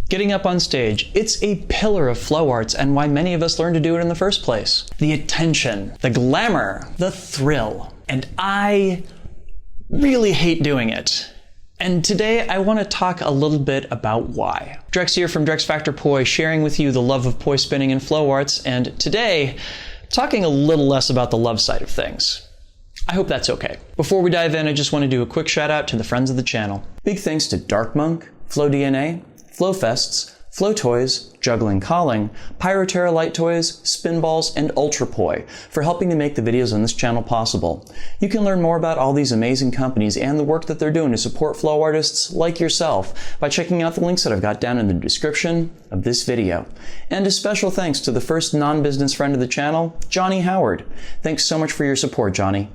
Getting up on stage, it's a pillar of flow arts and why many of us learn to do it in the first place. The attention, the glamour, the thrill. And I really hate doing it. And today I want to talk a little bit about why. Drex here from Drex Factor Poi, sharing with you the love of poi spinning and flow arts, and today, talking a little less about the love side of things. I hope that's okay. Before we dive in, I just want to do a quick shout out to the friends of the channel. Big thanks to Dark Monk, Flow DNA, Flow Fests, Flow Toys, Juggling Calling, Pyroterra Light Toys, Spinballs, and Ultrapoi for helping to make the videos on this channel possible. You can learn more about all these amazing companies and the work that they're doing to support flow artists like yourself by checking out the links that I've got down in the description of this video. And a special thanks to the first non-business friend of the channel, Johnny Howard. Thanks so much for your support, Johnny.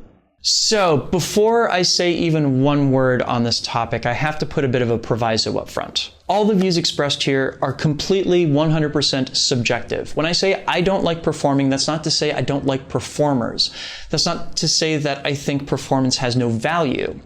So, before I say even one word on this topic, I have to put a bit of a proviso up front. All the views expressed here are completely 100% subjective. When I say I don't like performing, that's not to say I don't like performers. That's not to say that I think performance has no value.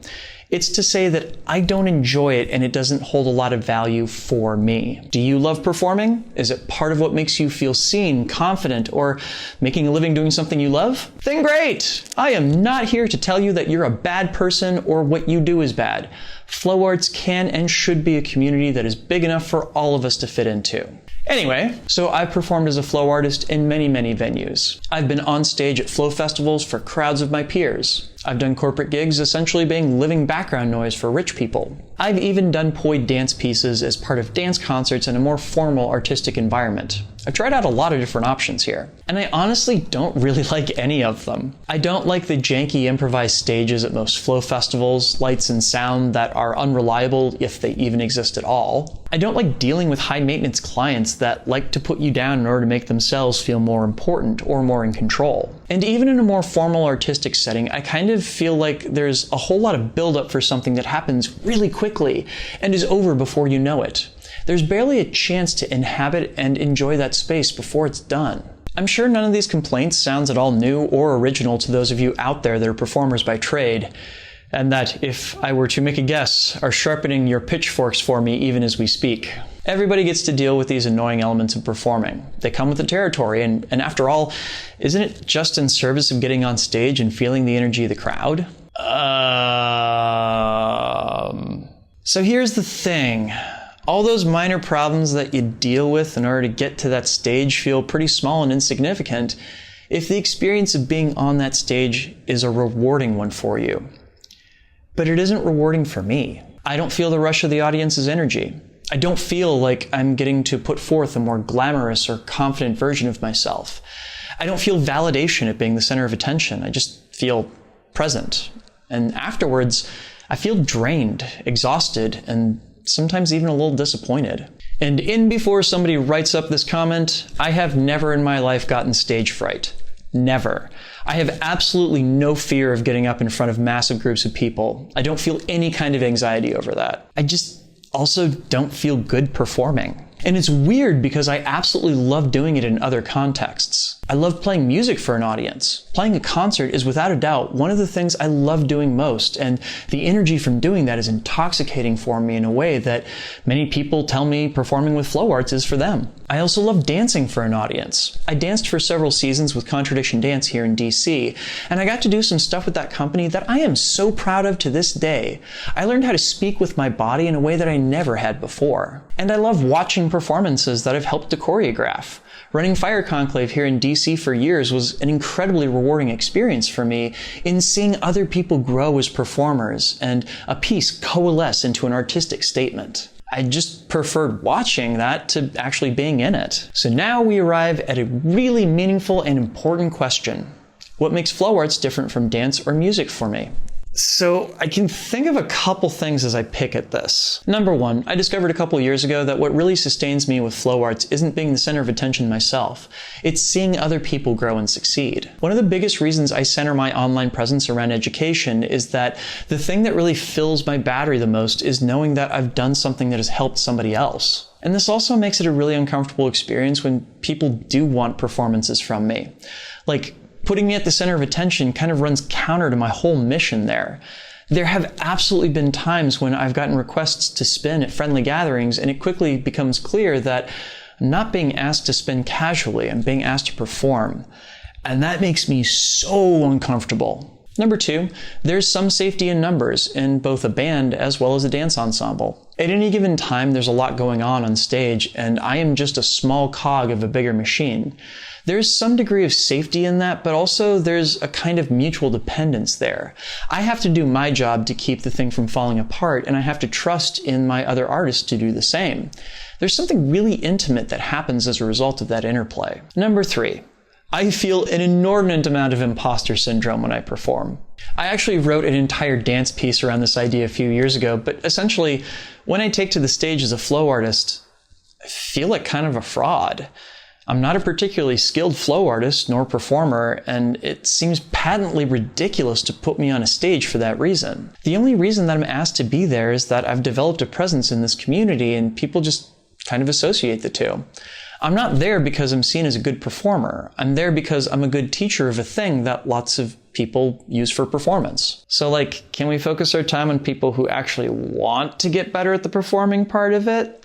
It's to say that I don't enjoy it and it doesn't hold a lot of value for me. Do you love performing? Is it part of what makes you feel seen, confident, or making a living doing something you love? Then great! I am not here to tell you that you're a bad person or what you do is bad. Flow arts can and should be a community that is big enough for all of us to fit into. Anyway, so I've performed as a flow artist in many, many venues. I've been on stage at flow festivals for crowds of my peers. I've done corporate gigs essentially being living background noise for rich people. I've even done poi dance pieces as part of dance concerts in a more formal artistic environment. I've tried out a lot of different options here, and I honestly don't really like any of them. I don't like the janky improvised stages at most flow festivals, lights and sound that are unreliable if they even exist at all. I don't like dealing with high maintenance clients that like to put you down in order to make themselves feel more important or more in control. And even in a more formal artistic setting, I kind of feel like there's a whole lot of buildup for something that happens really quickly and is over before you know it. There's barely a chance to inhabit and enjoy that space before it's done. I'm sure none of these complaints sounds at all new or original to those of you out there that are performers by trade, and that, if I were to make a guess, are sharpening your pitchforks for me even as we speak. Everybody gets to deal with these annoying elements of performing. They come with the territory, and after all, isn't it just in service of getting on stage and feeling the energy of the crowd? So here's the thing. All those minor problems that you deal with in order to get to that stage feel pretty small and insignificant if the experience of being on that stage is a rewarding one for you. But it isn't rewarding for me. I don't feel the rush of the audience's energy. I don't feel like I'm getting to put forth a more glamorous or confident version of myself. I don't feel validation at being the center of attention. I just feel present. And afterwards, I feel drained, exhausted, and sometimes even a little disappointed. And in before somebody writes up this comment, I have never in my life gotten stage fright. Never. I have absolutely no fear of getting up in front of massive groups of people. I don't feel any kind of anxiety over that. I just also don't feel good performing. And it's weird because I absolutely love doing it in other contexts. I love playing music for an audience. Playing a concert is without a doubt one of the things I love doing most, and the energy from doing that is intoxicating for me in a way that many people tell me performing with flow arts is for them. I also love dancing for an audience. I danced for several seasons with Contradiction Dance here in DC, and I got to do some stuff with that company that I am so proud of to this day. I learned how to speak with my body in a way that I never had before. And I love watching performances that I've helped to choreograph. Running Fire Conclave here in DC for years was an incredibly rewarding experience for me in seeing other people grow as performers and a piece coalesce into an artistic statement. I just preferred watching that to actually being in it. So now we arrive at a really meaningful and important question. What makes flow arts different from dance or music for me? So I can think of a couple things as I pick at this. Number one, I discovered a couple years ago that what really sustains me with flow arts isn't being the center of attention myself. It's seeing other people grow and succeed. One of the biggest reasons I center my online presence around education is that the thing that really fills my battery the most is knowing that I've done something that has helped somebody else. And this also makes it a really uncomfortable experience when people do want performances from me. Like, putting me at the center of attention kind of runs counter to my whole mission there. There have absolutely been times when I've gotten requests to spin at friendly gatherings, and it quickly becomes clear that I'm not being asked to spin casually, I'm being asked to perform. And that makes me so uncomfortable. Number 2, there's some safety in numbers in both a band as well as a dance ensemble. At any given time, there's a lot going on stage, and I am just a small cog of a bigger machine. There's some degree of safety in that, but also there's a kind of mutual dependence there. I have to do my job to keep the thing from falling apart, and I have to trust in my other artists to do the same. There's something really intimate that happens as a result of that interplay. Number 3. I feel an inordinate amount of imposter syndrome when I perform. I actually wrote an entire dance piece around this idea a few years ago, but essentially, when I take to the stage as a flow artist, I feel like kind of a fraud. I'm not a particularly skilled flow artist nor performer, and it seems patently ridiculous to put me on a stage for that reason. The only reason that I'm asked to be there is that I've developed a presence in this community and people just kind of associate the two. I'm not there because I'm seen as a good performer. I'm there because I'm a good teacher of a thing that lots of people use for performance. So can we focus our time on people who actually want to get better at the performing part of it?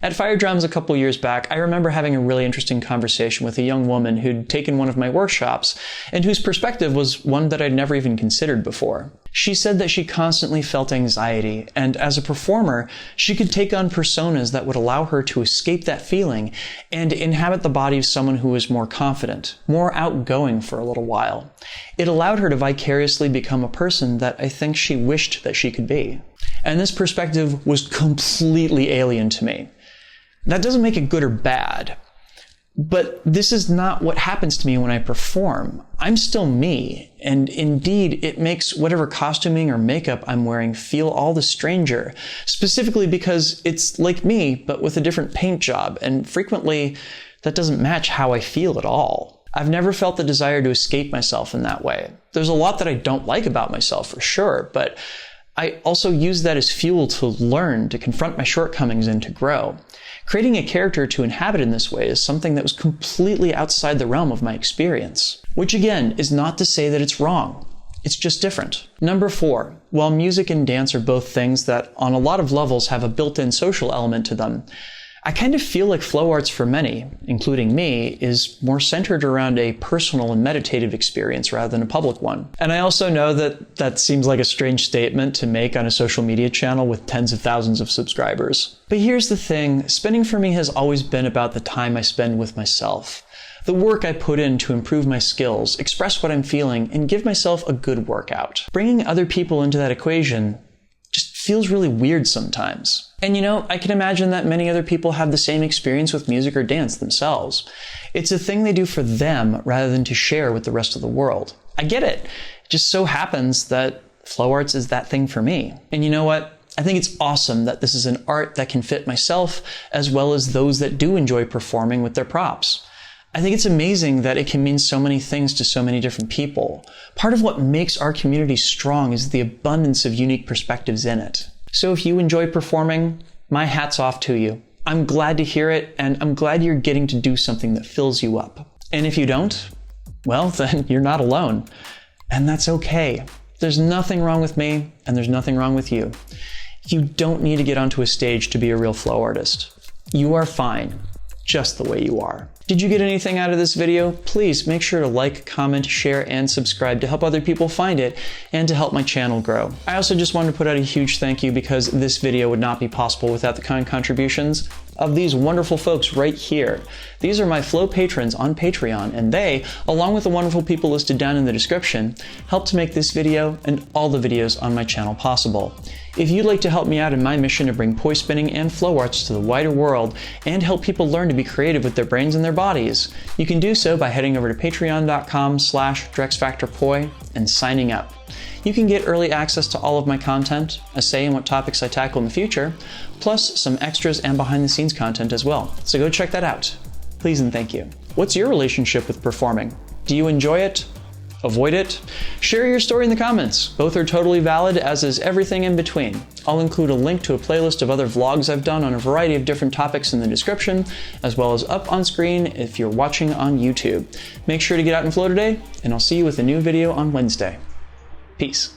At Fire Drums a couple years back, I remember having a really interesting conversation with a young woman who'd taken one of my workshops and whose perspective was one that I'd never even considered before. She said that she constantly felt anxiety, and as a performer, she could take on personas that would allow her to escape that feeling and inhabit the body of someone who was more confident, more outgoing for a little while. It allowed her to vicariously become a person that I think she wished that she could be. And this perspective was completely alien to me. That doesn't make it good or bad, but this is not what happens to me when I perform. I'm still me, and indeed it makes whatever costuming or makeup I'm wearing feel all the stranger, specifically because it's like me, but with a different paint job, and frequently that doesn't match how I feel at all. I've never felt the desire to escape myself in that way. There's a lot that I don't like about myself for sure, but I also use that as fuel to learn, to confront my shortcomings, and to grow. Creating a character to inhabit in this way is something that was completely outside the realm of my experience. Which again, is not to say that it's wrong. It's just different. Number 4, while music and dance are both things that on a lot of levels have a built-in social element to them, I kind of feel like flow arts for many, including me, is more centered around a personal and meditative experience rather than a public one. And I also know that that seems like a strange statement to make on a social media channel with tens of thousands of subscribers. But here's the thing, spinning for me has always been about the time I spend with myself. The work I put in to improve my skills, express what I'm feeling, and give myself a good workout. Bringing other people into that equation just feels really weird sometimes. And I can imagine that many other people have the same experience with music or dance themselves. It's a thing they do for them rather than to share with the rest of the world. I get it. It just so happens that flow arts is that thing for me. And you know what? I think it's awesome that this is an art that can fit myself as well as those that do enjoy performing with their props. I think it's amazing that it can mean so many things to so many different people. Part of what makes our community strong is the abundance of unique perspectives in it. So if you enjoy performing, my hat's off to you. I'm glad to hear it, and I'm glad you're getting to do something that fills you up. And if you don't, well, then you're not alone. And that's okay. There's nothing wrong with me, and there's nothing wrong with you. You don't need to get onto a stage to be a real flow artist. You are fine, just the way you are. Did you get anything out of this video? Please make sure to like, comment, share, and subscribe to help other people find it and to help my channel grow. I also just wanted to put out a huge thank you because this video would not be possible without the kind contributions of these wonderful folks right here. These are my Flow patrons on Patreon, and they, along with the wonderful people listed down in the description, help to make this video and all the videos on my channel possible. If you'd like to help me out in my mission to bring poi spinning and flow arts to the wider world and help people learn to be creative with their brains and their bodies, you can do so by heading over to patreon.com/DrexFactorPoi and signing up. You can get early access to all of my content, a say in what topics I tackle in the future, plus some extras and behind the scenes content as well. So go check that out. Please and thank you. What's your relationship with performing? Do you enjoy it? Avoid it? Share your story in the comments. Both are totally valid, as is everything in between. I'll include a link to a playlist of other vlogs I've done on a variety of different topics in the description, as well as up on screen if you're watching on YouTube. Make sure to get out and flow today, and I'll see you with a new video on Wednesday. Peace.